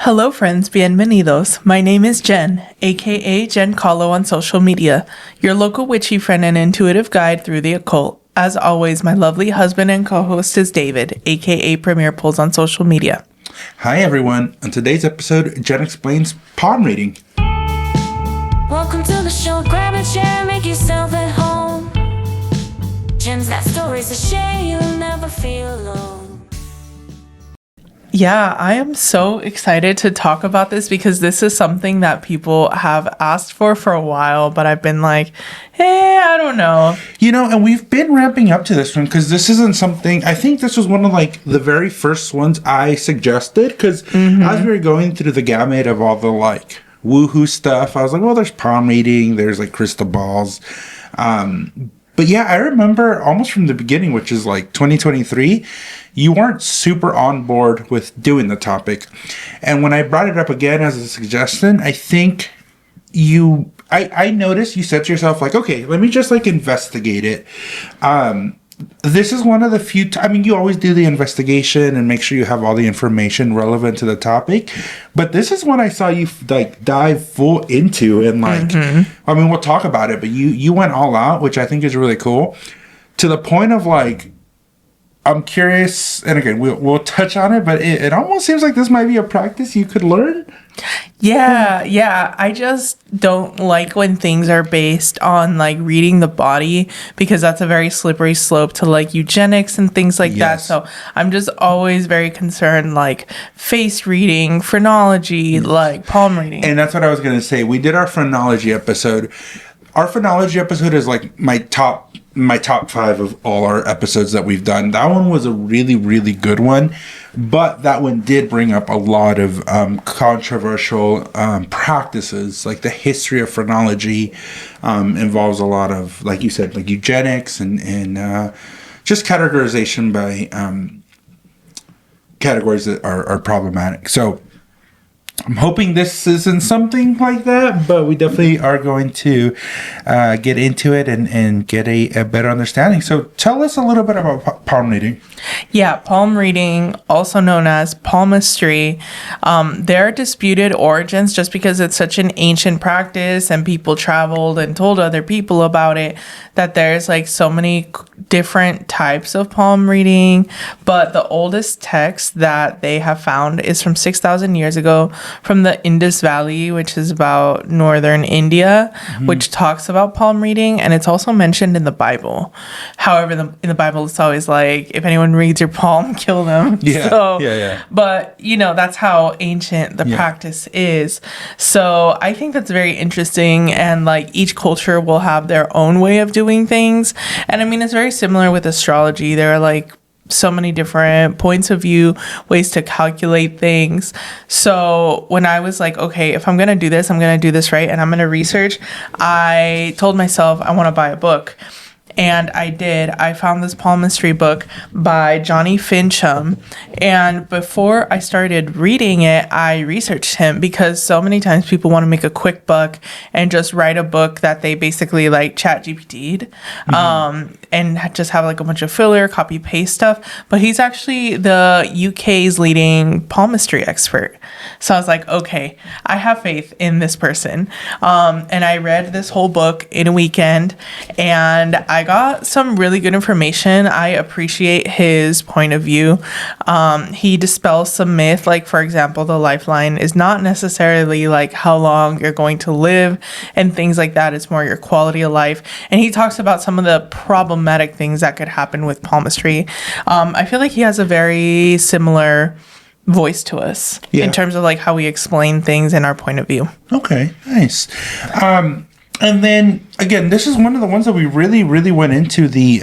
Hello friends, bienvenidos. My name is Jen, aka Jen Kahlo on social media, your local witchy friend and intuitive guide through the occult. As always, my lovely husband and co-host is David, aka Premier Pulls on social media. Hi everyone. On today's episode, Jen explains palm reading. Welcome to the show. Grab a chair, make yourself at home. Jen's got stories to share. You'll never feel alone. Yeah, I am so excited to talk about this because this is something that people have asked for a while, but I've been like, hey, I don't know. You know, and we've been ramping up to this one because this isn't something, I think this was one of like the very first ones I suggested because as we were going through the gamut of all the like woohoo stuff, I was like, well, there's palm reading, there's like crystal balls. But yeah, I remember almost from the beginning, which is like 2023, you weren't super on board with doing the topic. And when I brought it up again as a suggestion, I think I noticed you said to yourself, like, okay, let me just like investigate it. This is one of the few, you always do the investigation and make sure you have all the information relevant to the topic. But this is one I saw you like dive full into and like, we'll talk about it, but you went all out, which I think is really cool, to the point of like, I'm curious, and again, we'll touch on it, but it almost seems like this might be a practice you could learn. Yeah. I just don't like when things are based on like reading the body because that's a very slippery slope to like eugenics and things like that. So I'm just always very concerned like face reading, phrenology, like palm reading. And that's what I was going to say. We did our phrenology episode. Our phrenology episode is like my top 5 of all our episodes that we've done. That one was a really, really good one, but that one did bring up a lot of controversial practices. Like the history of phrenology involves a lot of, like you said, like eugenics and just categorization by categories that are problematic. So I'm hoping this isn't something like that, but we definitely are going to get into it and get a better understanding. So tell us a little bit about palm reading. Yeah, palm reading, also known as palmistry. There are disputed origins just because it's such an ancient practice and people traveled and told other people about it that there's like so many different types of palm reading. But the oldest text that they have found is from 6,000 years ago from the Indus Valley, which is about northern India, which talks about palm reading. And it's also mentioned in the Bible. However, in the Bible, it's always like, if anyone reads your palm, kill them. Yeah. But, that's how ancient the practice is. So I think that's very interesting. And like each culture will have their own way of doing things. And it's very similar with astrology. There are like so many different points of view, ways to calculate things. So when I was like, okay, if I'm going to do this, I'm going to do this right. And I'm going to research. I told myself I want to buy a book. And I did. I found this palmistry book by Johnny Fincham. And before I started reading it, I researched him because so many times people want to make a quick buck and just write a book that they basically like chat GPT'd and just have like a bunch of filler, copy paste stuff. But he's actually the UK's leading palmistry expert. So I was like, okay, I have faith in this person. And I read this whole book in a weekend and I got some really good information. I appreciate his point of view. He dispels some myth, like for example, the lifeline is not necessarily like how long you're going to live and things like that. It's more your quality of life. And he talks about some of the problematic things that could happen with palmistry. I feel like he has a very similar voice to us in terms of like how we explain things and our point of view. Okay, nice. And then again, this is one of the ones that we really, really went into the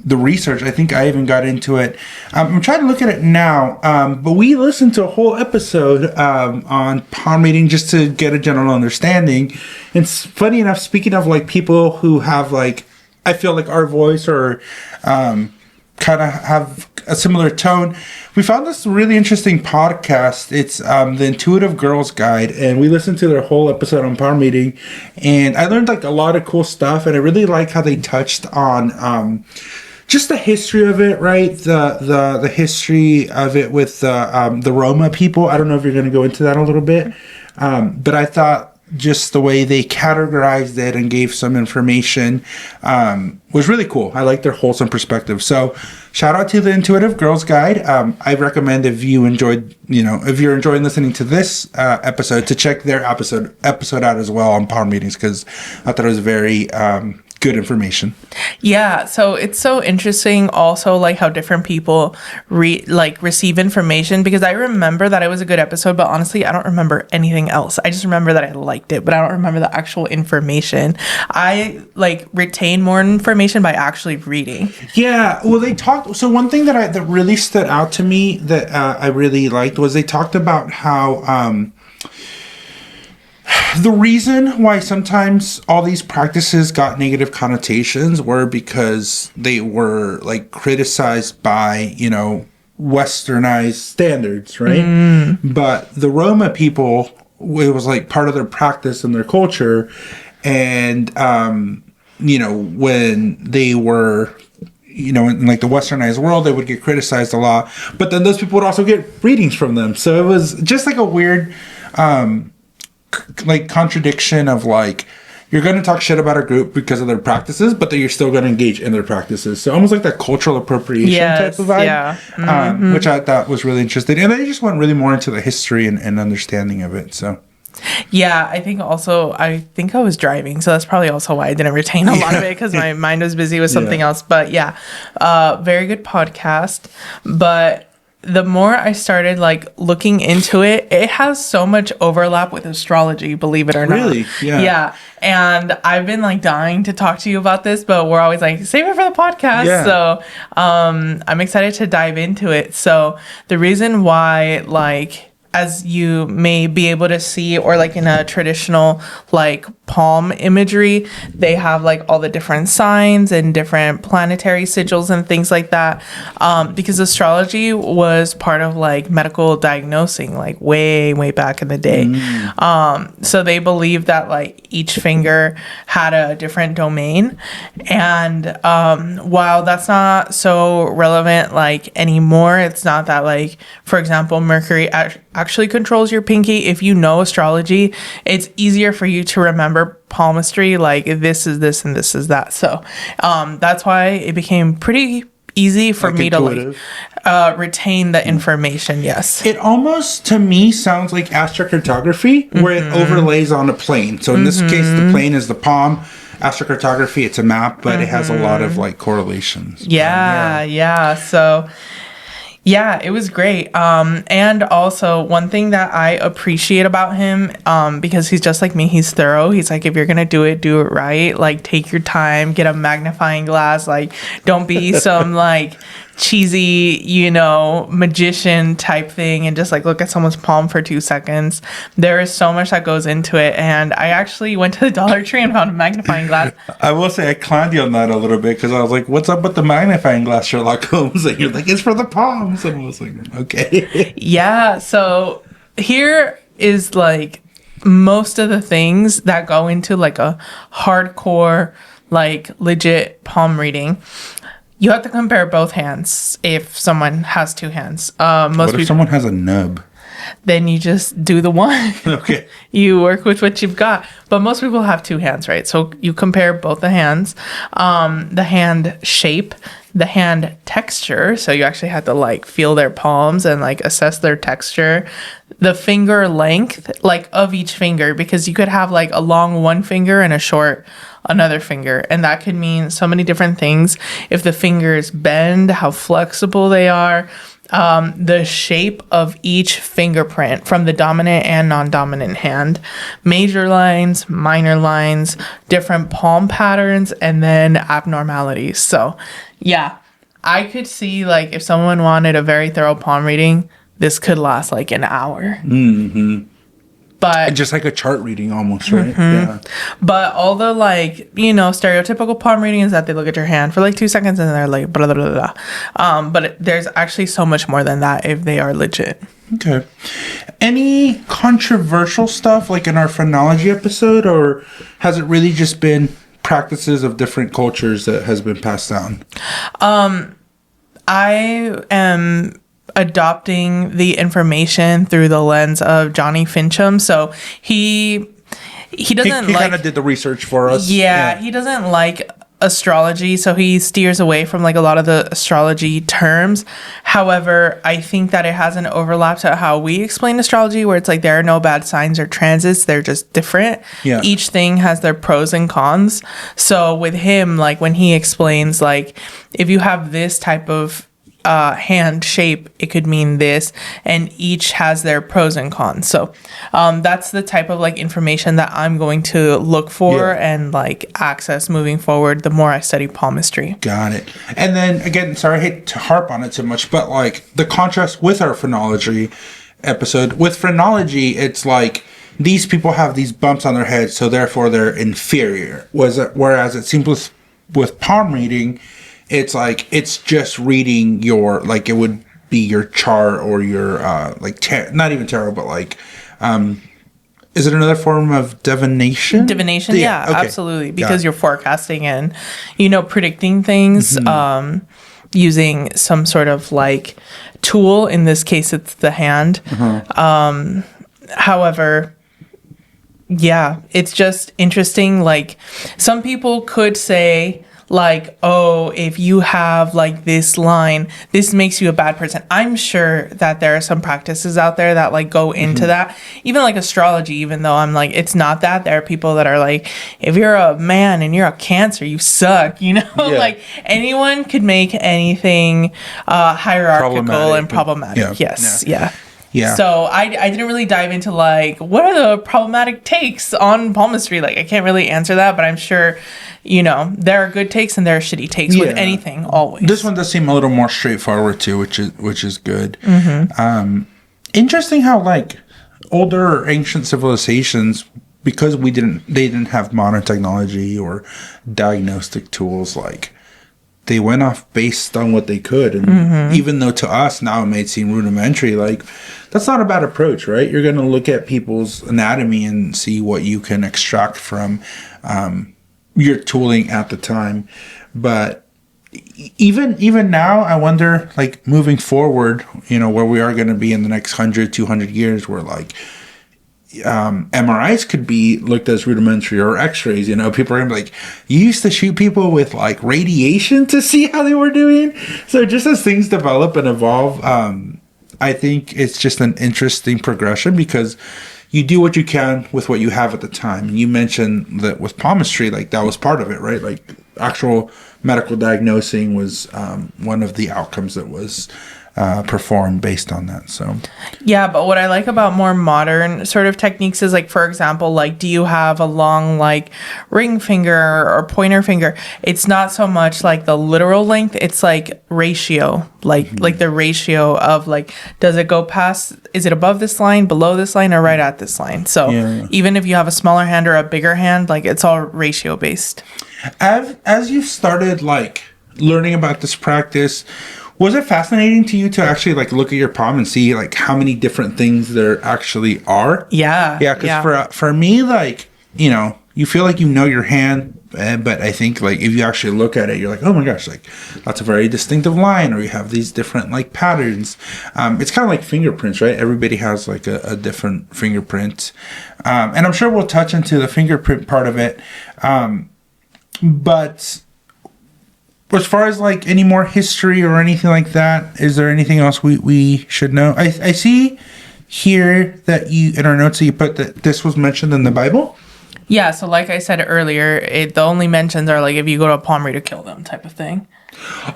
research. I think I even got into it. I'm trying to look at it now, but we listened to a whole episode on palm reading just to get a general understanding. And it's funny enough, speaking of like people who have like, I feel like our voice or kind of have a similar tone, we found this really interesting podcast. It's the Intuitive Girls Guide, and we listened to their whole episode on palm reading, and I learned like a lot of cool stuff, and I really like how they touched on just the history of it, right? The history of it with the Roma people. I don't know if you're going to go into that a little bit, but I thought just the way they categorized it and gave some information was really cool. I like their wholesome perspective. So shout out to the Intuitive Girls Guide. I recommend if you're enjoying listening to this episode, to check their episode out as well on palm readings, because I thought it was very good information. Yeah, so it's so interesting also like how different people receive information, because I remember that it was a good episode, but honestly I don't remember anything else. I just remember that I liked it, but I don't remember the actual information. I retain more information by actually reading. Yeah, well, they talked. So one thing that really stood out to me that I really liked was they talked about how the reason why sometimes all these practices got negative connotations were because they were criticized by, westernized standards, right? But the Roma people, it was part of their practice and their culture. And, when they were, in the westernized world, they would get criticized a lot. But then those people would also get readings from them. So it was just a weird contradiction of you're going to talk shit about a group because of their practices, but then you're still going to engage in their practices. So almost like that cultural appropriation type of vibe, yeah. Which I thought was really interesting. And they just went really more into the history and understanding of it. So yeah, I think I was driving, so that's probably also why I didn't retain a lot of it, because my mind was busy with something else. But yeah, very good podcast. But the more I started looking into it, it has so much overlap with astrology, believe it or not. Really? Yeah. Yeah. And I've been dying to talk to you about this, but we're always save it for the podcast. Yeah. So I'm excited to dive into it. So the reason why as you may be able to see, or in a traditional palm imagery, they have all the different signs and different planetary sigils and things like that, because astrology was part of medical diagnosing way back in the day. So they believe that each finger had a different domain, and while that's not so relevant anymore, it's not that for example, Mercury actually controls your pinky. If you know astrology, it's easier for you to remember palmistry, this is this and this is that. So that's why it became pretty easy for me intuitive. To retain the information. Yes, it almost to me sounds like astrocartography, where it overlays on a plane. So in this case, the plane is the palm. Astrocartography, it's a map, but it has a lot of correlations. Yeah. So yeah, it was great. And also one thing that I appreciate about him, because he's just like me, he's thorough. He's if you're going to do it right. Take your time, get a magnifying glass. Don't be some cheesy, magician type thing and just look at someone's palm for 2 seconds. There is so much that goes into it. And I actually went to the Dollar Tree and found a magnifying glass. I will say I clowned you on that a little bit, because I was like, what's up with the magnifying glass, Sherlock Holmes? And you're it's for the palms. And I was like, okay. Yeah. So here is most of the things that go into a hardcore, legit palm reading. You have to compare both hands if someone has two hands. What if someone has a nub? Then you just do the one. Okay. You work with what you've got. But most people have two hands, right? So you compare both the hands, the hand shape, the hand texture. So you actually have to feel their palms and assess their texture. The finger length, of each finger, because you could have a long one finger and a short another finger, and that could mean so many different things. If the fingers bend, how flexible they are, the shape of each fingerprint from the dominant and non-dominant hand, major lines, minor lines, different palm patterns, and then abnormalities. So yeah, I could see if someone wanted a very thorough palm reading, this could last an hour. Mm-hmm. But just a chart reading almost, right? Yeah. But all the stereotypical palm reading is that they look at your hand for 2 seconds and they're blah, blah, blah, blah. But there's actually so much more than that if they are legit. Okay. Any controversial stuff in our phrenology episode, or has it really just been practices of different cultures that has been passed down? I am adopting the information through the lens of Johnny Fincham. So he doesn't He like kind of did the research for us. Yeah, he doesn't like astrology, so he steers away from like a lot of the astrology terms. However, I think that it has an overlap to how we explain astrology, where it's like there are no bad signs or transits, they're just different. Yeah. Each thing has their pros and cons. So with him, like when he explains like if you have this type of hand shape, it could mean this, and each has their pros and cons. So that's the type of like information that I'm going to look for and like access moving forward the more I study palmistry. Got it. And then again, sorry, I hate to harp on it so much, but like the contrast with our phrenology episode, with phrenology, it's like these people have these bumps on their head, so therefore they're inferior. Whereas it seems with palm reading, it's like it's just reading your, like it would be your chart or your not even tarot, but like is it another form of divination? Divination, yeah, okay. Absolutely, because you're forecasting and predicting things using some sort of like tool. In this case, it's the hand. However, yeah, it's just interesting. Like some people could say, like, oh, if you have like this line, this makes you a bad person. I'm sure that there are some practices out there that like go into that. Even like astrology, even though I'm like, it's not that. There are people that are like, if you're a man and you're a Cancer, you suck, Like anyone could make anything hierarchical and problematic. Yes. Yeah. Yeah. So I didn't really dive into like what are the problematic takes on palmistry. Like I can't really answer that, but I'm sure there are good takes and there are shitty takes with anything always. This one does seem a little more straightforward too, which is good. Interesting how like older or ancient civilizations, because they didn't have modern technology or diagnostic tools, like they went off based on what they could. And even though to us now it may seem rudimentary, like that's not a bad approach, right? You're going to look at people's anatomy and see what you can extract from your tooling at the time. But even now, I wonder, like moving forward, where we are going to be in the next 100, 200 years, where like MRIs could be looked as rudimentary, or x-rays. People are gonna be like, you used to shoot people with like radiation to see how they were doing. So just as things develop and evolve, I think it's just an interesting progression, because you do what you can with what you have at the time. And you mentioned that with palmistry, like that was part of it, right? Like actual medical diagnosing was one of the outcomes that was performed based on that. So yeah, but what I like about more modern sort of techniques is like, for example, like do you have a long like ring finger or pointer finger? It's not so much like the literal length, it's like ratio, like the ratio of like, does it go past, is it above this line, below this line, or right at this line? So even if you have a smaller hand or a bigger hand, like it's all ratio based. As you've started like learning about this practice, was it fascinating to you to actually like look at your palm and see like how many different things there actually are? Yeah. Because for me, like, you feel like your hand, but I think like if you actually look at it, you're like, oh my gosh, like that's a very distinctive line, or you have these different like patterns. It's kind of like fingerprints, right? Everybody has like a different fingerprint. And I'm sure we'll touch into the fingerprint part of it. But as far as like any more history or anything like that, is there anything else we should know? I see here that you, in our notes, that you put that this was mentioned in the Bible. Yeah, so like I said earlier, the only mentions are like if you go to a palm reader, kill them type of thing.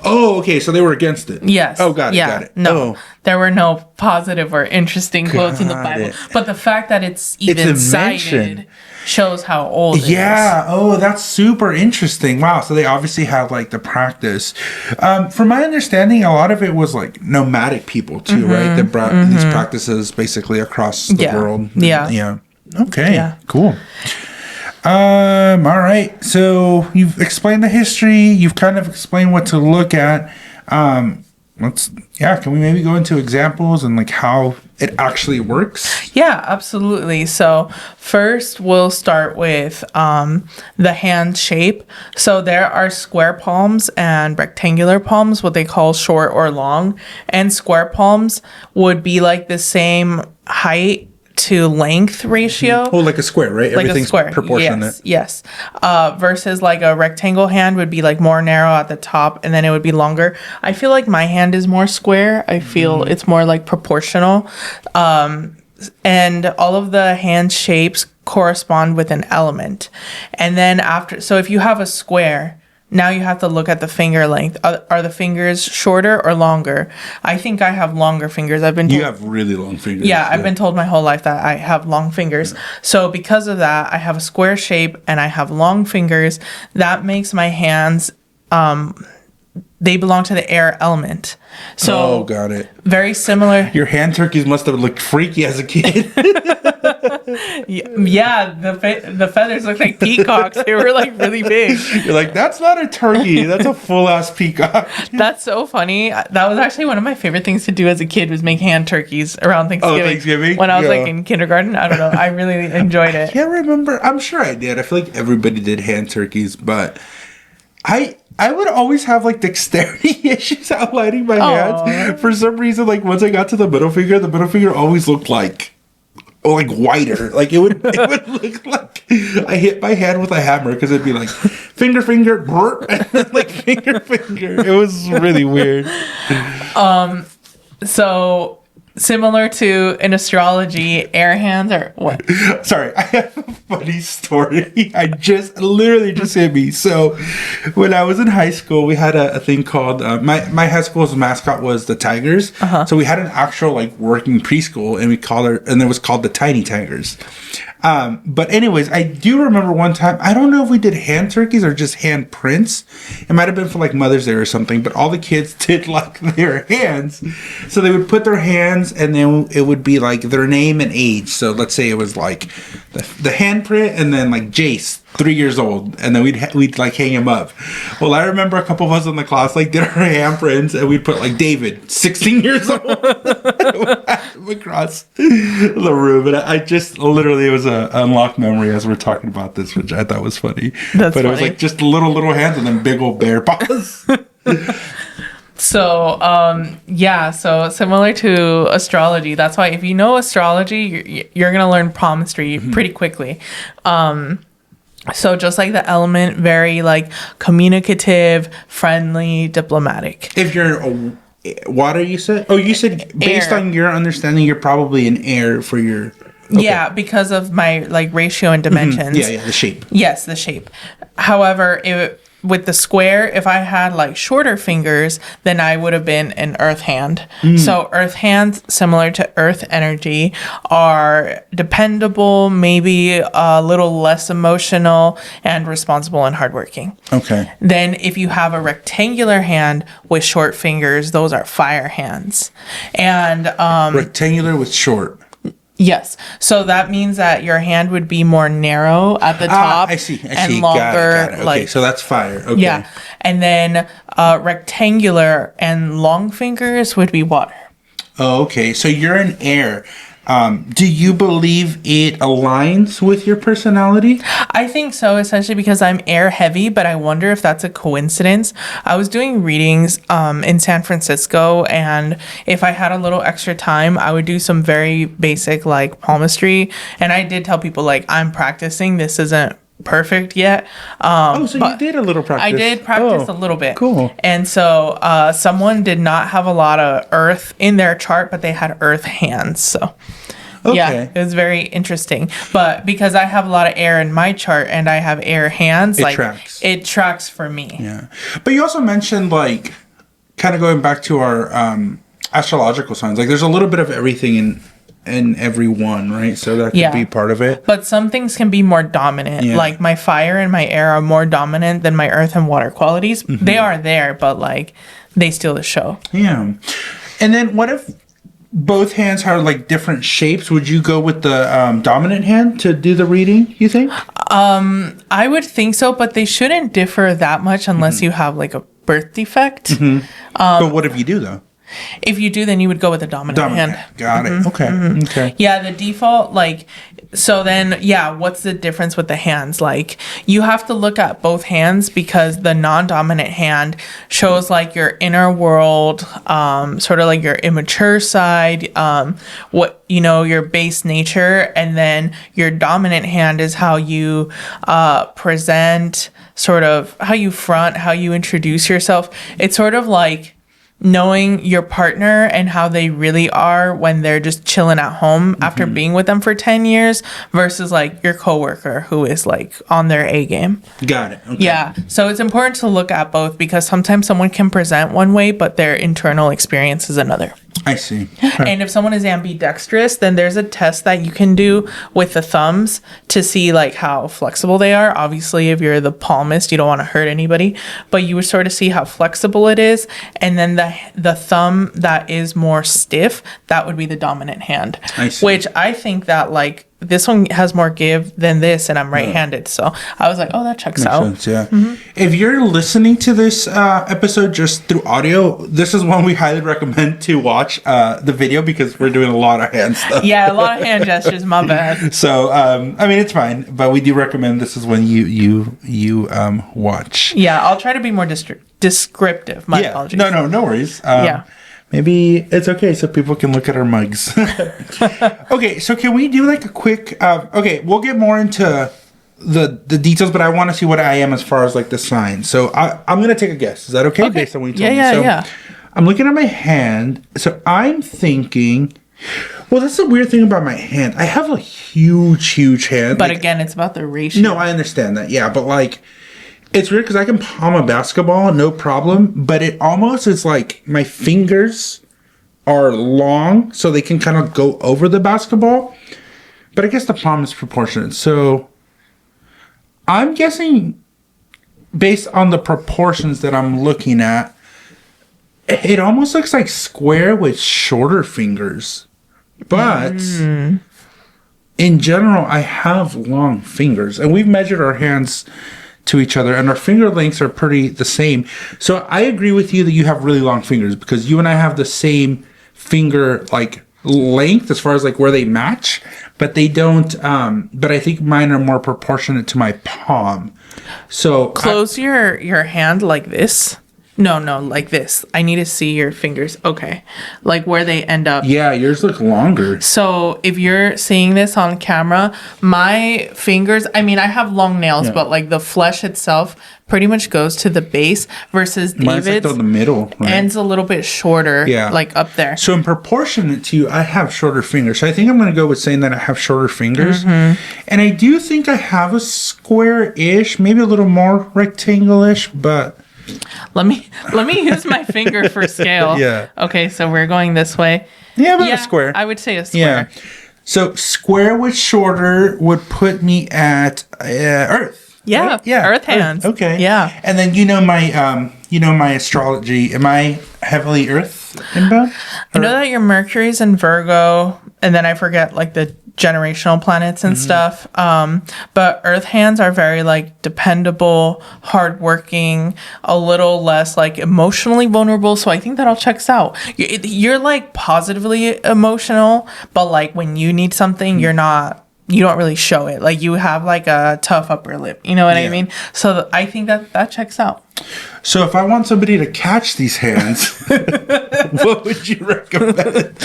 Oh, okay, so they were against it. Yes. Oh, got it. No, there were no positive or interesting quotes in the Bible. But the fact that it's even cited shows how old it is. Yeah. Oh, that's super interesting. Wow. So they obviously have like the practice. From my understanding, a lot of it was like nomadic people too, right? That brought these practices basically across the world. Yeah. Okay. Yeah. Cool. All right. So you've explained the history. You've kind of explained what to look at. Can we maybe go into examples and like how it actually works? Yeah, absolutely. So first we'll start with the hand shape. So there are square palms and rectangular palms, what they call short or long. And square palms would be like the same height to length ratio. Oh, like a square, right? Like Everything's a square. proportionate. Yes. Versus like a rectangle hand would be like more narrow at the top and then it would be longer. I feel like my hand is more square. I feel it's more like proportional. And all of the hand shapes correspond with an element. And then so if you have a square, now you have to look at the finger length. Are the fingers shorter or longer? I think I have longer fingers. I've been told, You have really long fingers. yeah, I've been told my whole life that I have long fingers. So because of that, I have a square shape and I have long fingers. That makes my hands, they belong to the air element. So got it. very similar. Your hand turkeys must have looked freaky as a kid. Yeah, the feathers look like peacocks. They were like really big. You're like, that's not a turkey. That's a full-ass peacock. That's so funny. That was actually one of my favorite things to do as a kid was make hand turkeys around Thanksgiving. Oh, Thanksgiving? When I was Yeah. like in kindergarten. I don't know. I really enjoyed it. Can't remember. I'm sure I did. I feel like everybody did hand turkeys, but I would always have like dexterity issues outlining my hands. For some reason, like once I got to the middle finger always looked like whiter. Like it would look like I hit my hand with a hammer because it'd be like finger, burp, and then like finger. It was really weird. So similar to in astrology, air hands are what? Sorry, I have a funny story. Literally just hit me. So, when I was in high school, we had a thing called my high school's mascot was the Tigers. So we had an actual like working preschool, and it was called the Tiny Tigers. But anyways, I do remember one time, I don't know if we did hand turkeys or just hand prints. It might have been for like Mother's Day or something, but all the kids did like their hands. So they would put their hands and then it would be like their name and age. So let's say it was like the hand print and then like Jace, 3 years old, and then we'd like hang him up. Well, I remember a couple of us in the class like did our handprints, and we'd put like David, 16 years old, across the room. And I just literally, it was an unlocked memory as we're talking about this, which I thought was funny. But it was like just little hands and then big old bear paws. So, so similar to astrology, that's why if you know astrology, you're going to learn palmistry pretty quickly. So just like the element, very like communicative, friendly, diplomatic. If you're water, you said? Oh, you said based Air. on your understanding, you're probably an air for your... Okay. Yeah, because of my like ratio and dimensions. Yeah, the shape. Yes, the shape. However, with the square, if I had like shorter fingers, then I would have been an earth hand. So earth hands, similar to earth energy, are dependable, maybe a little less emotional, and responsible and hardworking. Okay. Then if you have a rectangular hand with short fingers, those are fire hands. And Rectangular with short. yes. So that means that your hand would be more narrow at the top. I see. And longer. Got it. Okay, like, so that's fire. Okay. yeah. And then rectangular and long fingers would be water. Oh, okay. So you're an air. Do you believe it aligns with your personality? I think so, essentially because I'm air heavy, but I wonder if that's a coincidence. I was doing readings in San Francisco, and if I had a little extra time, I would do some very basic like palmistry. And I did tell people like I'm practicing. This isn't perfect yet. So you did a little practice. I did practice a little bit. Cool. And so someone did not have a lot of earth in their chart, but they had earth hands. So yeah, it was very interesting. But because I have a lot of air in my chart and I have air hands, it tracks for me. Yeah. But you also mentioned like kind of going back to our astrological signs, like there's a little bit of everything in every one, right? So that could be part of it. But some things can be more dominant. Yeah. Like my fire and my air are more dominant than my earth and water qualities. They are there, but like they steal the show. Yeah. And then what if both hands have like different shapes? Would you go with the dominant hand to do the reading, you think? I would think so, but they shouldn't differ that much unless you have like a birth defect. But what if you do though? If you do, then you would go with the dominant hand. Got it. Okay. Okay. Yeah, the default, like, so then, yeah, what's the difference with the hands? Like, you have to look at both hands because the non-dominant hand shows like your inner world, sort of like your immature side, what, you know, your base nature, and then your dominant hand is how you present, sort of how you front, how you introduce yourself. It's sort of like knowing your partner and how they really are when they're just chilling at home after being with them for 10 years versus like your coworker who is like on their A game. Got it. Okay. Yeah. So it's important to look at both because sometimes someone can present one way, but their internal experience is another. I see. Okay. And if someone is ambidextrous, then there's a test that you can do with the thumbs to see like how flexible they are. Obviously, if you're the palmist, you don't want to hurt anybody, but you would sort of see how flexible it is. And then the thumb that is more stiff, that would be the dominant hand. I see. Which I think that like this one has more give than this, and I'm right-handed. So I was like, oh, that checks out. Makes sense, yeah. If you're listening to this episode just through audio, this is one we highly recommend to watch the video because we're doing a lot of hand stuff. Yeah, a lot of hand gestures. My bad. So, I mean, it's fine, but we do recommend this is when you watch. Yeah, I'll try to be more descriptive. My apologies. No worries. Yeah. Maybe it's okay so people can look at our mugs. Okay, so can we do like a quick... okay, we'll get more into the details, but I want to see what I am as far as like the sign. So I'm going to take a guess. Is that okay? Based on what you told me. Yeah. I'm looking at my hand. So I'm thinking... Well, that's the weird thing about my hand. I have a huge hand. But like, again, it's about the ratio. No, I understand that. Yeah, but like... It's weird because I can palm a basketball, no problem. But it almost is like my fingers are long, so they can kind of go over the basketball. But I guess the palm is proportionate. So I'm guessing, based on the proportions that I'm looking at, it almost looks like square with shorter fingers. But in general, I have long fingers. And we've measured our hands to each other, and our finger lengths are pretty the same. So I agree with you that you have really long fingers because you and I have the same finger like length as far as like where they match, but they don't. But I think mine are more proportionate to my palm. So close your hand like this. No, like this. I need to see your fingers. Okay. Like where they end up. Yeah, yours look longer. So if you're seeing this on camera, my fingers, I mean, I have long nails, but like the flesh itself pretty much goes to the base versus Mine's David's like on the middle, right? ends a little bit shorter, like up there. So in proportion to you, I have shorter fingers. So I think I'm going to go with saying that I have shorter fingers. And I do think I have a square-ish, maybe a little more rectangle-ish, but... Let me use my finger for scale. Yeah. Okay, so we're going this way. Yeah, about a square. I would say a square. Yeah. So square with shorter would put me at Earth. Yeah. Right? Yeah. Earth hands. Okay. Yeah. And then my astrology. Am I heavily Earth inbound? I know that your Mercury's in Virgo, and then I forget like the generational planets and stuff. But Earth hands are very like dependable, hardworking, a little less like emotionally vulnerable. So I think that all checks out. You're like positively emotional, but like when you need something, you don't really show it. Like you have like a tough upper lip. You know what I mean? So I think that checks out. So if I want somebody to catch these hands, what would you recommend?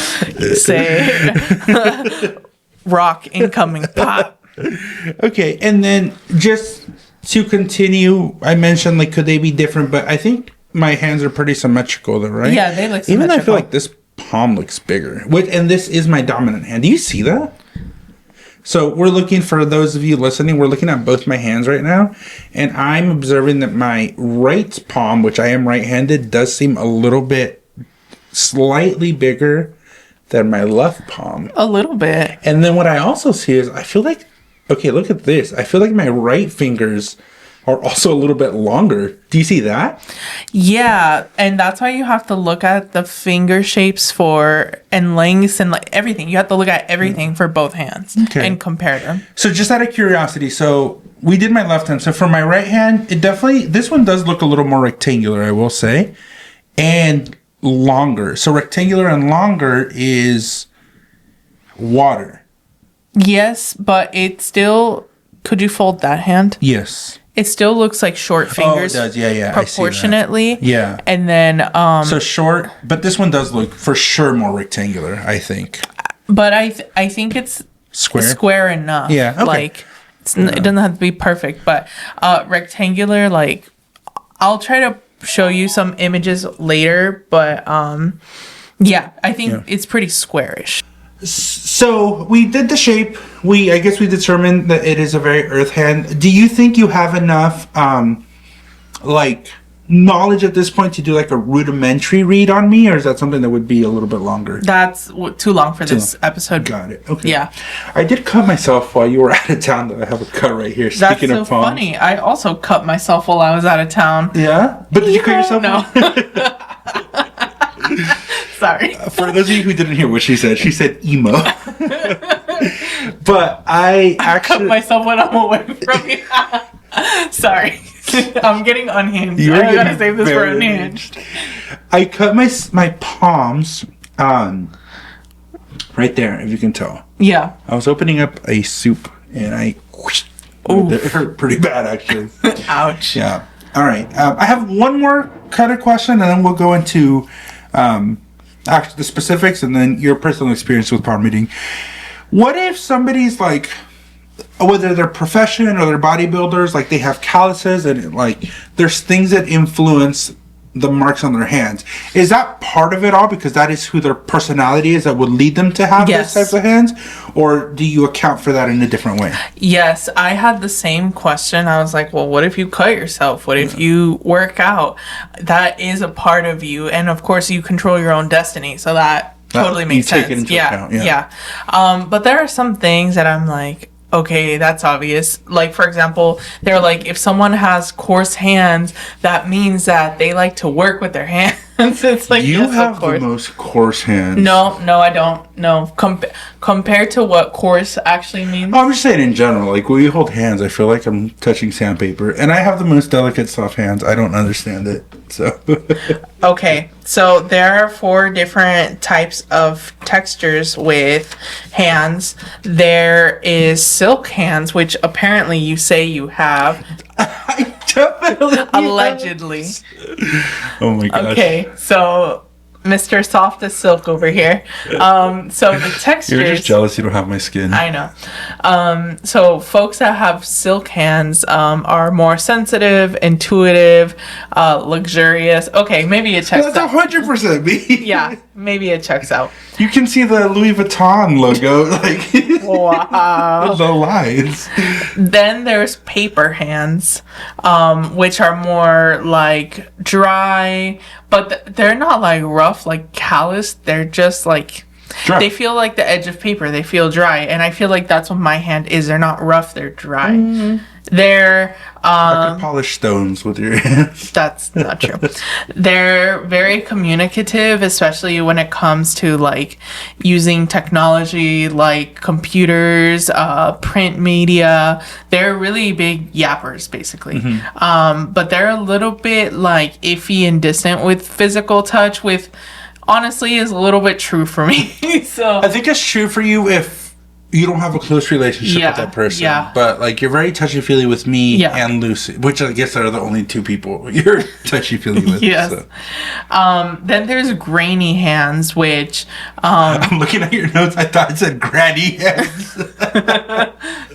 Say rock incoming pop. Okay, and then just to continue, I mentioned like could they be different, but I think my hands are pretty symmetrical though, right? Yeah, they look symmetrical. Even though I feel like this palm looks bigger. And this is my dominant hand. Do you see that? So we're looking, for those of you listening, we're looking at both my hands right now, and I'm observing that my right palm, which I am right-handed, does seem a little bit slightly bigger than my left palm. A little bit. And then what I also see is I feel like, okay, look at this. I feel like my right fingers are also a little bit longer. Do you see that? Yeah, and that's why you have to look at the finger shapes and lengths and like everything. You have to look at everything for both hands and compare them. So just out of curiosity, so we did my left hand. So for my right hand, this one does look a little more rectangular, I will say. And longer. So rectangular and longer is water. Yes, but it still. Could you fold that hand? Yes. It still looks like short fingers. Oh, it does. Yeah. Proportionately. Yeah. And then. So short, but this one does look for sure more rectangular, I think. But I think it's square enough. Yeah. Okay. Like it doesn't have to be perfect, but rectangular. Like I'll try to show you some images later, but yeah, I think it's pretty squarish. So we did the shape. I guess we determined that it is a very earth hand. Do you think you have enough like knowledge at this point to do like a rudimentary read on me, or is that something that would be a little bit longer? That's too long for this episode. Got it. Okay. Yeah. I did cut myself while you were out of town. That I have a cut right here. That's Speaking so of palms. funny. I also cut myself while I was out of town. Yeah, but did you cut yourself? No. Sorry. For those of you who didn't hear what she said emo. But I actually cut myself when I'm away from you. Sorry. I'm getting unhinged. I gotta save this for unhinged. I cut my palms right there, if you can tell. Yeah. I was opening up a soup and it hurt pretty bad actually. Ouch. Yeah. All right. I have one more kind of question, and then we'll go into actually the specifics and then your personal experience with palm reading. What if somebody's like, whether they're profession or they're bodybuilders, like they have calluses and like there's things that influence the marks on their hands? Is that part of it all because that is who their personality is that would lead them to have those types of hands? Or do you account for that in a different way? Yes, I had the same question. I was like, well, what if you cut yourself? What if you work out? That is a part of you. And of course, you control your own destiny. So that totally makes sense. Take it into account. Yeah. But there are some things that I'm like, okay, that's obvious. Like, for example, they're like, if someone has coarse hands, that means that they like to work with their hands. It's like, you yes, have of course. the most coarse hands. No, I don't. No, compared to what coarse actually means. I'm just saying in general, like when you hold hands, I feel like I'm touching sandpaper, and I have the most delicate, soft hands. I don't understand it. So. Okay, so there are 4 different types of textures with hands. There is silk hands, which apparently you say you have. I definitely allegedly. Oh my gosh. Okay, so Mr. Soft as Silk over here. So the textures. You're just jealous you don't have my skin. I know. So folks that have silk hands are more sensitive, intuitive, luxurious. Okay, maybe it checks That's out. 100% me. Yeah, maybe it checks out. You can see the Louis Vuitton logo, like Wow. the lines. Then there's paper hands, which are more like dry, but they're not like rough, like calloused. They're just like Dry. They feel like the edge of paper. They feel dry, and I feel like that's what my hand is. They're not rough. They're dry. Mm-hmm. They're I could polish stones with your hands. That's not true. They're very communicative, especially when it comes to like using technology like computers, print media. They're really big yappers, basically. Mm-hmm. But they're a little bit like iffy and distant with physical touch, with honestly is a little bit true for me. So I think it's true for you if you don't have a close relationship with that person. Yeah. But like you're very touchy-feely with me and Lucy, which I guess are the only 2 people you're touchy-feely with. Yes. So. Then there's grainy hands, which I'm looking at your notes. I thought it said granny hands.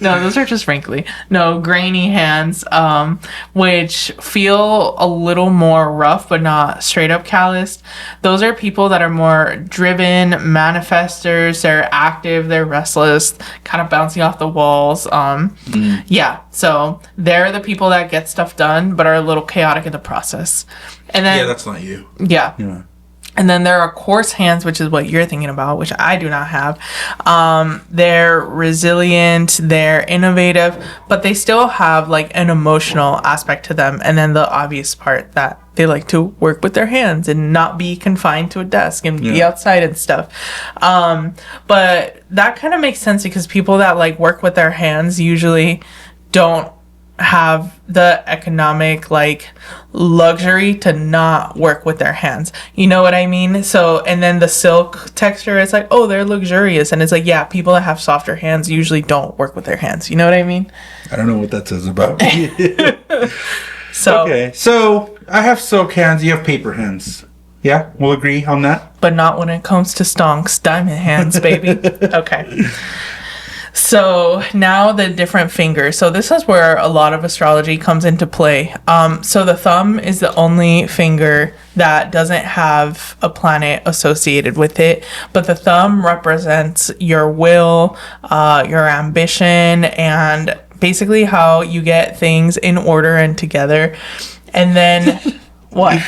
No, those are just wrinkly. No, grainy hands, which feel a little more rough, but not straight up calloused. Those are people that are more driven, manifestors. They're active. They're restless, kind of bouncing off the walls. Yeah. So they're the people that get stuff done, but are a little chaotic in the process. And then that's not you. Yeah. And then there are coarse hands, which is what you're thinking about, which I do not have. They're resilient, they're innovative, but they still have like an emotional aspect to them. And then the obvious part that they like to work with their hands and not be confined to a desk and be outside and stuff. But that kind of makes sense because people that like work with their hands usually don't have the economic like luxury to not work with their hands. You know what I mean? So, and then the silk texture is like, oh, they're luxurious. And it's like, yeah, people that have softer hands usually don't work with their hands. You know what I mean? I don't know what that says about me. So, okay, so I have silk hands, you have paper hands. Yeah, we'll agree on that. but not when it comes to stonks. Diamond hands, baby. Okay. So now the different fingers. So this is where a lot of astrology comes into play. So the thumb is the only finger that doesn't have a planet associated with it. But the thumb represents your will, your ambition, and basically how you get things in order and together. And then what?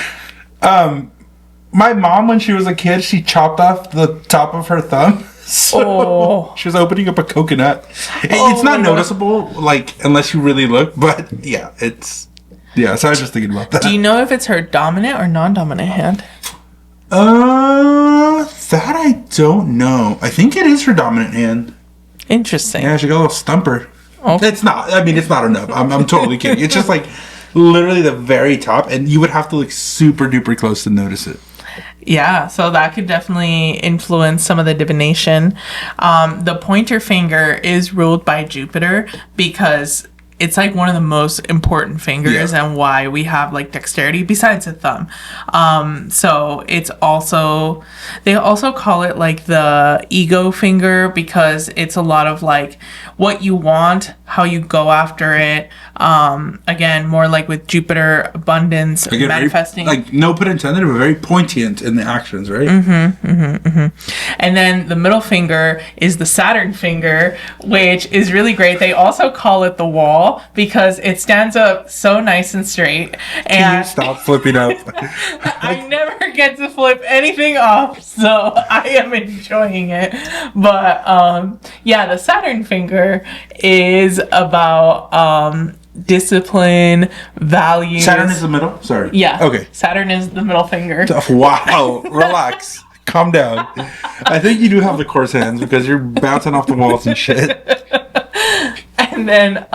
My mom, when she was a kid, she chopped off the top of her thumb. So she was opening up a coconut. It's not noticeable, like, unless you really look, but yeah, so I was just thinking about that. Do you know if it's her dominant or non-dominant hand? That I don't know. I think it is her dominant hand. Interesting. Yeah, she got a little stumper. Oh. It's not enough. I'm totally kidding. It's just like literally the very top, and you would have to look super duper close to notice it. Yeah, so that could definitely influence some of the divination. The pointer finger is ruled by Jupiter because it's like one of the most important fingers and why we have like dexterity besides the thumb. So it's also, they also call it like the ego finger because it's a lot of like what you want, how you go after it. Again, more like with Jupiter, abundance, Again, manifesting. Very, like, no pun intended, but very poignant in the actions, right? And then the middle finger is the Saturn finger, which is really great. They also call it the wall because it stands up so nice and straight. And Can you stop flipping up? I never get to flip anything off, so I am enjoying it. But yeah, the Saturn finger is about discipline, values. Saturn is the middle? Sorry. Yeah. Okay. Saturn is the middle finger. Wow. Relax. Calm down. I think you do have the coarse hands because you're bouncing off the walls and shit. And then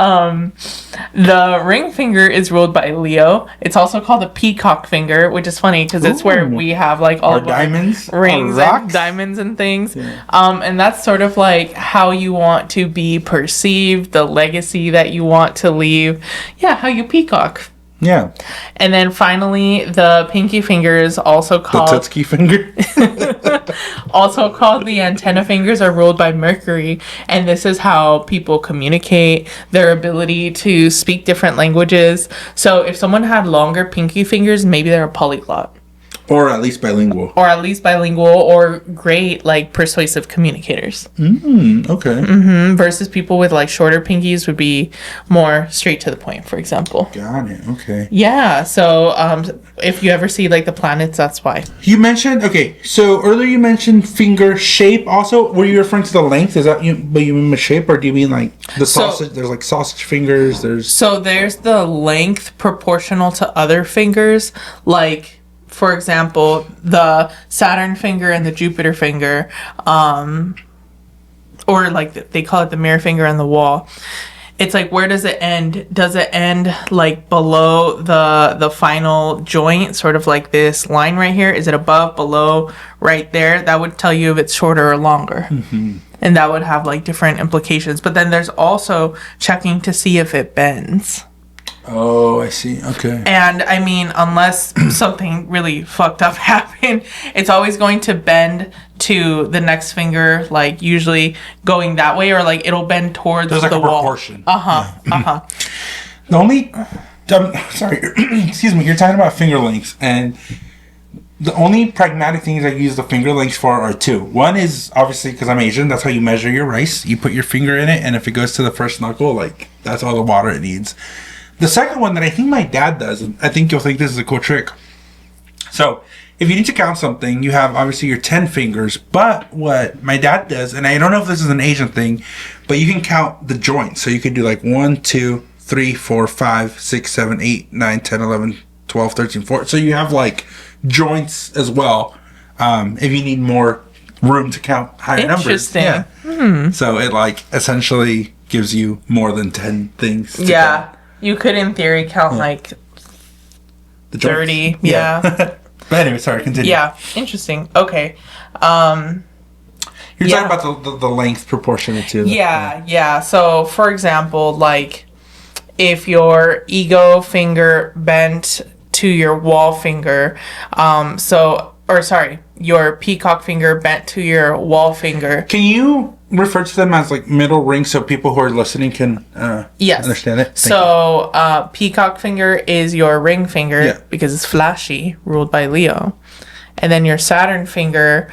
the ring finger is ruled by Leo. It's also called the peacock finger, which is funny because it's where we have like all Our of diamonds, our rings our and rocks. diamonds and things. Yeah. And that's sort of like how you want to be perceived, the legacy that you want to leave. Yeah, how you peacock. Yeah. And then finally, the pinky finger is also called... The Tutski finger? Also called the antenna fingers are ruled by Mercury. And this is how people communicate, their ability to speak different languages. So if someone had longer pinky fingers, maybe they're a polyglot. Or at least bilingual. Or great, like, persuasive communicators. Okay. Versus people with, like, shorter pinkies would be more straight to the point, for example. Got it. Okay. Yeah, so if you ever see, like, the planets, that's why. You mentioned, okay, so earlier you mentioned finger shape also. Were you referring to the length? Is that what you mean by shape? Or do you mean, like, the sausage? There's, like, sausage fingers. So there's the length proportional to other fingers, like... For example, the Saturn finger and the Jupiter finger, or like they call it the mirror finger on the wall. It's like, where does it end? Does it end like below the final joint, sort of like this line right here? Is it above, below, right there? That would tell you if it's shorter or longer. And that would have like different implications. But then there's also checking to see if it bends. Oh, I see. Okay. And I mean, unless something really fucked up happened, it's always going to bend to the next finger, like usually going that way, or like it'll bend towards There's like the a wall. proportion. The only, sorry, excuse me. You're talking about finger lengths, and the only pragmatic things I use the finger lengths for are two. One is obviously because I'm Asian. That's how you measure your rice. You put your finger in it, and if it goes to the first knuckle, like that's all the water it needs. The second one that I think my dad does, and I think you'll think this is a cool trick. So, if you need to count something, you have obviously your 10 fingers, but what my dad does, and I don't know if this is an Asian thing, but you can count the joints. So you could do like 1, 2, 3, 4, 5, 6, 7, 8, 9, 10, 11, 12, 13, 14. So you have like joints as well, if you need more room to count higher numbers. Interesting. So it like essentially gives you more than 10 things to Yeah. count. You could, in theory, count like The joints. 30. Yeah. But anyway, sorry, continue. Yeah. Interesting. Okay. You're Yeah. talking about the length proportionate to Yeah. So, for example, like if your ego finger bent to your wall finger, your peacock finger bent to your wall finger. Can you refer to them as like middle rings so people who are listening can Yes. understand it? So, peacock finger is your ring finger Yeah. because it's flashy, ruled by Leo. And then your Saturn finger,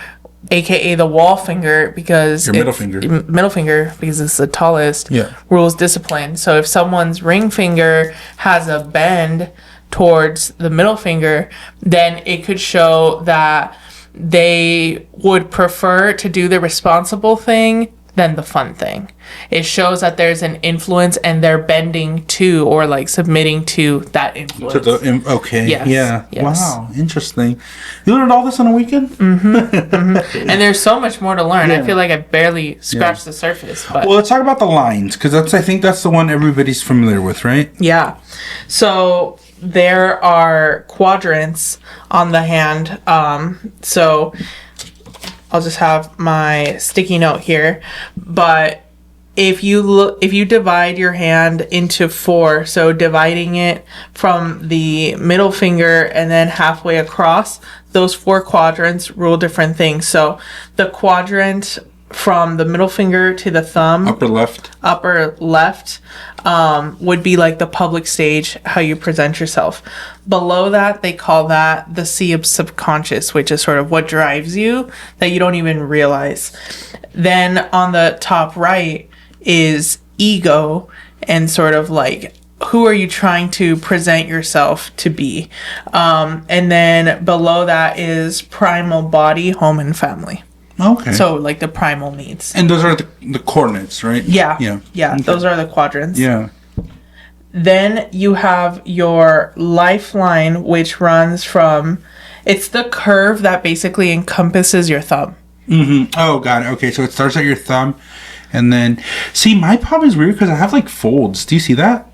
aka the wall finger, because Your middle finger. middle finger because it's the tallest, Yeah. rules discipline. So if someone's ring finger has a bend towards the middle finger, then it could show that they would prefer to do the responsible thing than the fun thing. It shows that there's an influence and they're bending to or like submitting to that influence. Okay. Yes, Yeah. yes. Wow. Interesting. You learned all this on a weekend? And there's so much more to learn. Yeah. I feel like I barely scratched the surface. But Well, let's talk about the lines because I think that's the one everybody's familiar with, right? yeah. So there are quadrants on the hand. So I'll just have my sticky note here. But if you divide your hand into 4, so dividing it from the middle finger and then halfway across, those 4 quadrants rule different things. So the quadrant from the middle finger to the thumb, Upper left, would be like the public stage, how you present yourself. Below that, they call that the sea of subconscious, which is sort of what drives you that you don't even realize. Then on the top right is ego and sort of like who are you trying to present yourself to be. And then below that is primal body, home, and family. Okay. So like the primal needs. And those are the coordinates, right? Yeah. Yeah. Okay. Those are the quadrants. Yeah. Then you have your lifeline, which runs from, it's the curve that basically encompasses your thumb. Mm-hmm. Oh, got it. Okay, so it starts at your thumb, and then see, my problem is weird because I have like folds. Do you see that?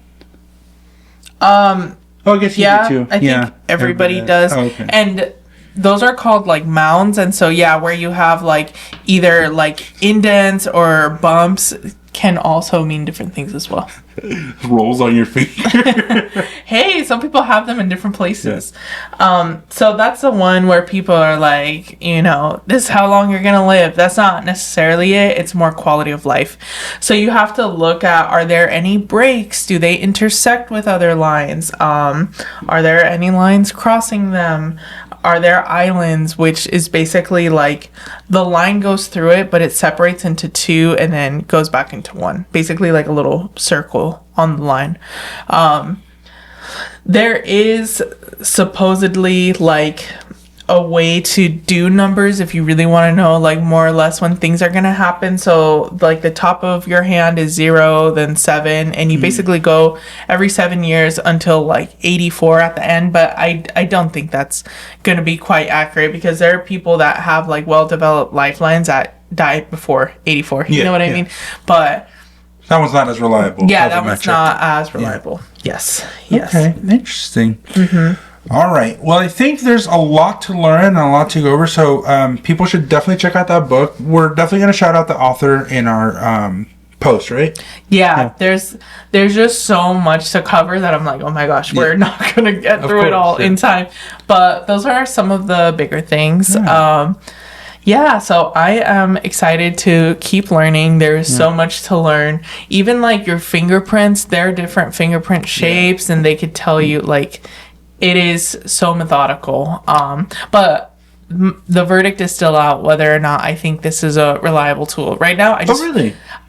Oh, I guess you do too. I think everybody does. Oh, okay. And those are called like mounds. And so, yeah, where you have like either like indents or bumps can also mean different things as well. Rolls on your finger. Hey, some people have them in different places. So that's the one where people are like, this is how long you're going to live. That's not necessarily it. It's more quality of life. So you have to look at, are there any breaks? Do they intersect with other lines? Are there any lines crossing them? Are there islands, which is basically like the line goes through it, but it separates into 2 and then goes back into 1. Basically like a little circle on the line. There is supposedly like a way to do numbers if you really want to know like more or less when things are going to happen. So like the top of your hand is 0, then 7, and you basically go every 7 years until like 84 at the end. But I don't think that's going to be quite accurate because there are people that have like well-developed lifelines that die before 84. You know what I mean? But that one's not as reliable. yeah, that one's not as reliable. Yes. Okay, interesting. All right. Well, I think there's a lot to learn and a lot to go over. So people should definitely check out that book. We're definitely going to shout out the author in our post, right? Yeah. There's just so much to cover that I'm like, oh my gosh, we're not going to get through it all in time. But those are some of the bigger things. Yeah, so I am excited to keep learning. There's so much to learn. Even like your fingerprints, there are different fingerprint shapes, and they could tell you like it is so methodical. But the verdict is still out whether or not I think this is a reliable tool. Right now,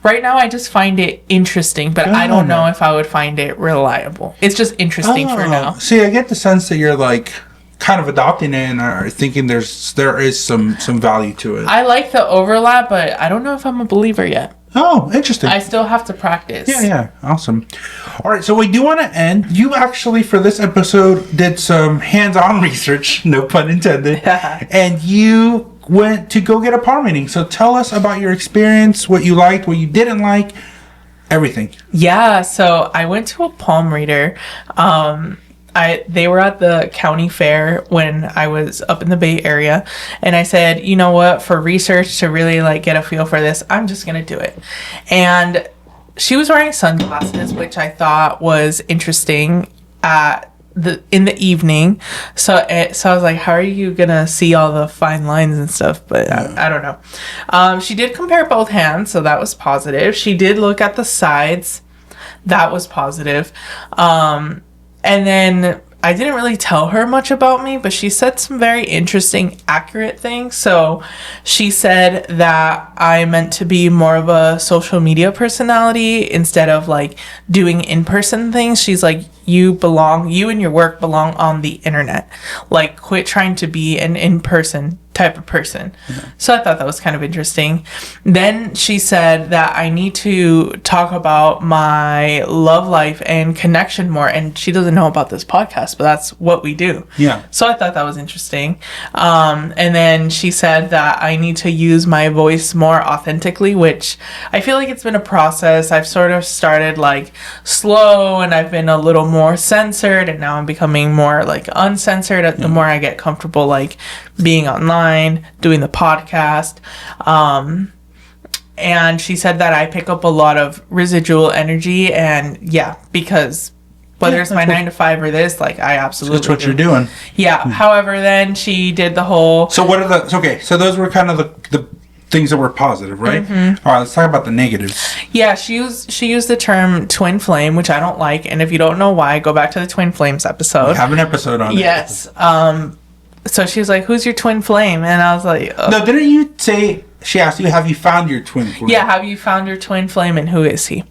Right now, I just find it interesting, but I don't know if I would find it reliable. It's just interesting for now. See, I get the sense that you're like kind of adopting it and are thinking there is some value to it. I like the overlap, but I don't know if I'm a believer yet. Oh, interesting. I still have to practice. Yeah, awesome. All right, so we do want to end. You actually, for this episode, did some hands-on research, no pun intended, and you went to go get a palm reading. So tell us about your experience, what you liked, what you didn't like. everything. Yeah, so I went to a palm reader. They were at the county fair when I was up in the Bay Area, and I said, you know what, for research to really like get a feel for this, I'm just gonna do it. And she was wearing sunglasses, which I thought was interesting in the evening. So I was like, how are you gonna see all the fine lines and stuff? But I don't know. She did compare both hands, so that was positive. She did look at the sides. That was positive. And then I didn't really tell her much about me, but she said some very interesting, accurate things. So she said that I meant to be more of a social media personality instead of like doing in-person things. She's like, you and your work belong on the internet. Like, quit trying to be an in-person type of person. Mm-hmm. So I thought that was kind of interesting. Then she said that I need to talk about my love life and connection more. And she doesn't know about this podcast, but that's what we do. Yeah. So I thought that was interesting. And then she said that I need to use my voice more authentically, which I feel like it's been a process. I've sort of started like slow, and I've been a little more censored, and now I'm becoming more like uncensored the more I get comfortable like being online, doing the podcast. And she said that I pick up a lot of residual energy, and because whether it's my 9 to 5 or this, like I absolutely that's what you're doing. Yeah. However, then she did the whole. So what are the so those were kind of the things that were positive, right? Mm-hmm. All right, let's talk about the negatives. Yeah, she used the term twin flame, which I don't like, and if you don't know why, go back to the twin flames episode. We have an episode on it. Yes. So she was like, "Who's your twin flame?" And I was like, "Oh." No, didn't you say she asked you, "Have you found your twin flame?" Yeah, have you found your twin flame, and who is he?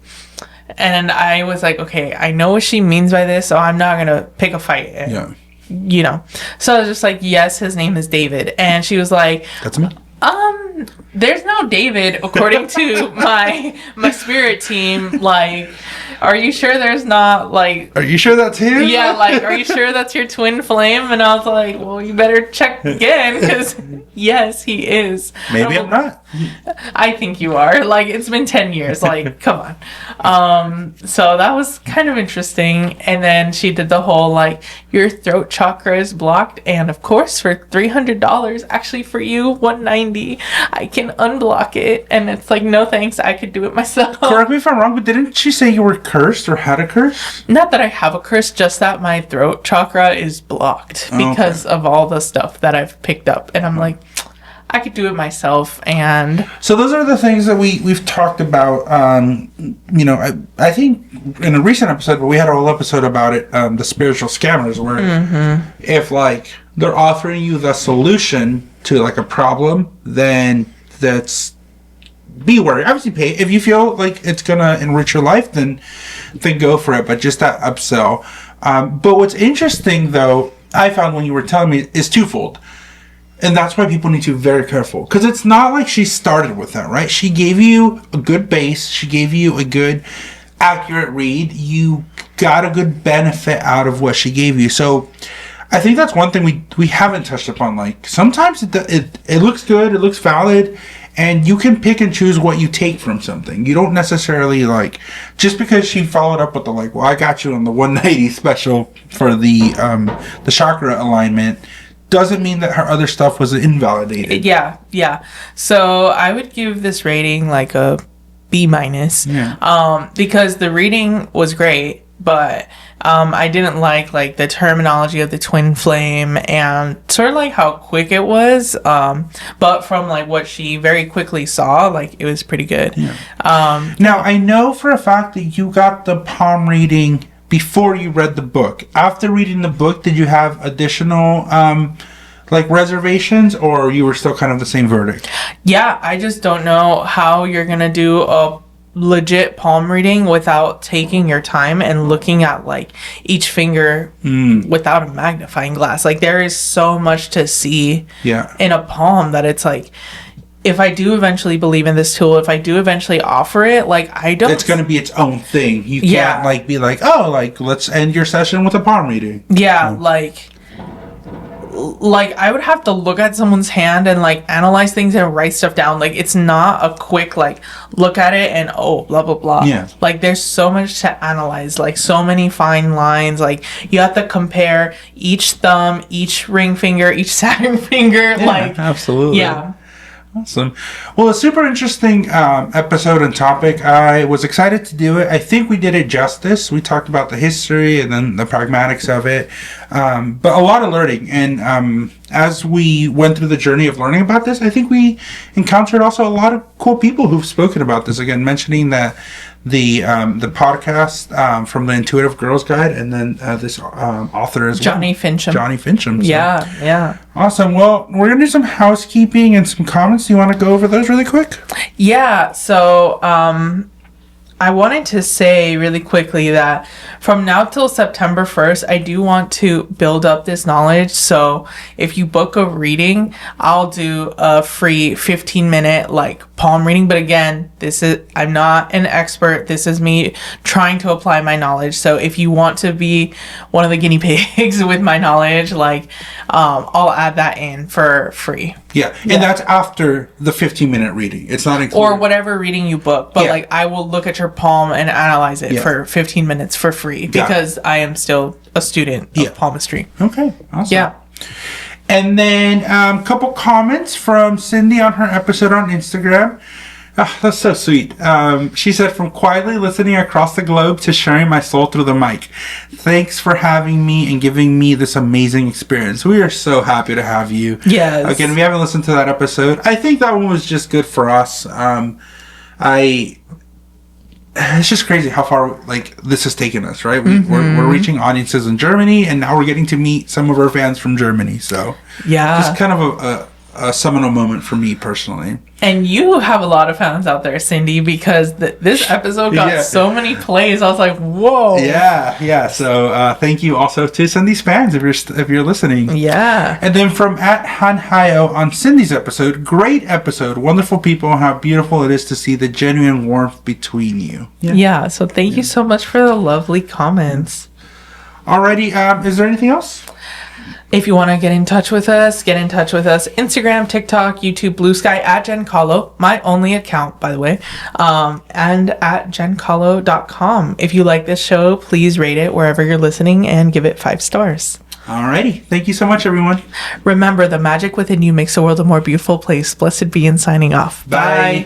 And I was like, okay, I know what she means by this, so I'm not gonna pick a fight. And, you know. So I was just like, yes, his name is David, and she was like, "That's me." There's no David according to my spirit team. Like, are you sure there's not like? Are you sure that's him? Yeah, like, are you sure that's your twin flame? And I was like, well, you better check again, because yes, he is. Maybe I'm not. I think you are. Like, it's been 10 years. Like, come on. So that was kind of interesting. And then she did the whole like, your throat chakra is blocked, and of course for $300, actually for you $190, I can unblock it. And it's like, no thanks, I could do it myself. Correct me if I'm wrong, but didn't she say you were cursed or had a curse? Not that I have a curse, just that my throat chakra is blocked because of all the stuff that I've picked up. And I'm like, I could do it myself. And so those are the things that we've talked about. You know, I think in a recent episode, but we had a whole episode about it, the spiritual scammers, where if like they're offering you the solution to like a problem, then that's be wary. Obviously pay if you feel like it's gonna enrich your life, then go for it, but just that upsell. But what's interesting though, I found when you were telling me, is twofold. And that's why people need to be very careful. Because it's not like she started with that, right? She gave you a good base. She gave you a good, accurate read. You got a good benefit out of what she gave you. So I think that's one thing we haven't touched upon. Like, sometimes it looks good. It looks valid. And you can pick and choose what you take from something. You don't necessarily, like, just because she followed up with the, like, well, I got you on the 190 special for the chakra alignment, doesn't mean that her other stuff was invalidated. Yeah. So I would give this rating like a B-. Because the reading was great, but I didn't like the terminology of the twin flame and sort of like how quick it was. But from like what she very quickly saw, like it was pretty good. Yeah. Now I know for a fact that you got the palm reading before you read the book. After reading the book, did you have additional like reservations, or you were still kind of the same verdict? Yeah, I just don't know how you're gonna do a legit palm reading without taking your time and looking at like each finger without a magnifying glass. Like, there is so much to see in a palm that it's like, if I do eventually believe in this tool, if I do eventually offer it, like, I don't... It's going to be its own thing. You can't, like, be like, oh, like, let's end your session with a palm reading. Yeah, like, like I would have to look at someone's hand and like analyze things and write stuff down. Like it's not a quick like look at it and oh blah blah blah. Yeah. Like there's so much to analyze, like so many fine lines. Like you have to compare each thumb, each ring finger, each Saturn finger. Yeah, like absolutely. Yeah. Awesome. Well, a super interesting episode and topic. I was excited to do it. I think we did it justice. We talked about the history and then the pragmatics of it, but a lot of learning. And as we went through the journey of learning about this, I think we encountered also a lot of cool people who've spoken about this. Again, mentioning that the podcast from the Intuitive Girls Guide, and then this author as Johnny well. Fincham. Johnny Fincham. So. Yeah. Awesome. Well, we're going to do some housekeeping and some comments. Do you want to go over those really quick? Yeah. So, I wanted to say really quickly that from now till September 1st, I do want to build up this knowledge. So if you book a reading, I'll do a free 15-minute like palm reading. But again, I'm not an expert. This is me trying to apply my knowledge. So if you want to be one of the guinea pigs with my knowledge, like I'll add that in for free. Yeah, and that's after the 15-minute reading. It's not included. Or whatever reading you book. But like I will look at your palm and analyze it for 15 minutes for free because I am still a student of palmistry. Okay, awesome. Yeah. And then a couple comments from Cindy on her episode on Instagram. That's so sweet. She said, from quietly listening across the globe to sharing my soul through the mic. Thanks for having me and giving me this amazing experience. We are so happy to have you. Yes. Again, we haven't listened to that episode. I think that one was just good for us. It's just crazy how far like this has taken us, right? We're reaching audiences in Germany, and now we're getting to meet some of our fans from Germany. So just kind of a seminal moment for me personally. And you have a lot of fans out there, Cindy, because this episode got so many plays. I was like, whoa. Yeah. So thank you also to Cindy's fans if you're listening. Yeah. And then from @Hanhayo on Cindy's episode, great episode, wonderful people, and how beautiful it is to see the genuine warmth between you. Yeah. So thank you so much for the lovely comments. Alrighty. Is there anything else? If you want to get in touch with us, Instagram, TikTok, YouTube, Blue Sky, @JenCallo, my only account, by the way, and @JenCallo.com. If you like this show, please rate it wherever you're listening and give it 5 stars. Alrighty. Thank you so much, everyone. Remember, the magic within you makes the world a more beautiful place. Blessed be, and signing off. Bye.